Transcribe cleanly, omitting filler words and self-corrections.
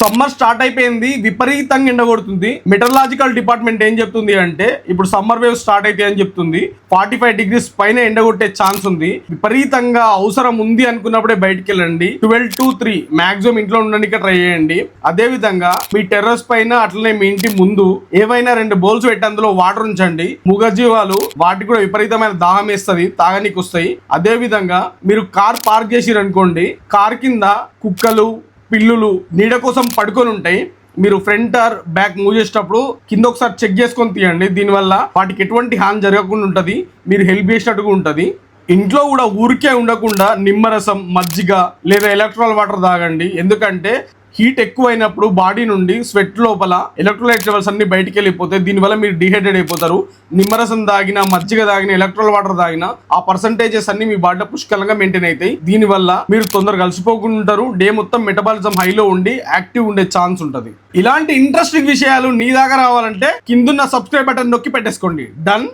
Summer start అయిపోయింది, విపరీతంగా ఎండ కొడుతుంది. మెటరలాజికల్ డిపార్ట్మెంట్ ఏం చెప్తుంది అంటే ఇప్పుడు సమ్మర్ వేవ్ స్టార్ట్ అయితే అని చెప్తుంది. 45 degrees పైన ఎండ కొట్టే ఛాన్స్ ఉంది. విపరీతంగా అవసరం ఉంది అనుకున్నప్పుడే బయటికి వెళ్ళండి. 12 to 3 మాక్సిమం ఇంట్లో ఉండడానికి ట్రై చేయండి. అదే విధంగా మీ టెర్రస్ పైన అట్లనే మీ ఇంటి ముందు ఏవైనా 2 బౌల్స్ పెట్టి అందులో వాటర్ ఉంచండి. మూగజీవాలు వాటికి కూడా విపరీతమైన దాహం వేస్తుంది, తాగనీకి వస్తాయి. అదే విధంగా మీరు కార్ పార్క్ చేసిరనుకోండి, కార్ కింద కుక్కలు పిల్లులు నీడ కోసం పడుకొని ఉంటాయి. మీరు ఫ్రంట్ ఆర్ బ్యాక్ మూవ్ చేసేటప్పుడు కింద ఒకసారి చెక్ చేసుకొని తీయండి. దీనివల్ల వాటికి ఎటువంటి హాని జరగకుండా ఉంటుంది, మీరు హెల్ప్ చేసినట్టుగా ఉంటుంది. ఇంట్లో కూడా ఊరికే ఉండకుండా నిమ్మరసం, మజ్జిగ లేదా ఎలక్ట్రాల్ వాటర్ తాగండి. ఎందుకంటే హీట్ ఎక్కువైనప్పుడు బాడీ నుండి స్వెట్ లోపల ఎలక్ట్రోలైట్ లెవెల్స్ అన్ని బయటికి వెళ్ళిపోతాయి. దీనివల్ల మీరు డిహైడ్రేట్ అయిపోతారు. నిమ్మరసం తాగిన, మజ్జిగ తాగిన, ఎలక్ట్రాల్ వాటర్ తాగిన ఆ పర్సంటేజెస్ అన్ని మీ బాడీలో పుష్కలంగా మెయింటైన్ అవుతాయి. దీనివల్ల మీరు తొందరగా కలిసిపోకుండా ఉంటారు. డే మొత్తం మెటబాలిజం హైలో ఉండి యాక్టివ్ ఉండే ఛాన్స్ ఉంటుంది. ఇలాంటి ఇంట్రెస్టింగ్ విషయాలు నీ దాకా రావాలంటే కిందున్న సబ్స్క్రైబ్ బటన్ నొక్కి పెట్టేసుకోండి. డన్.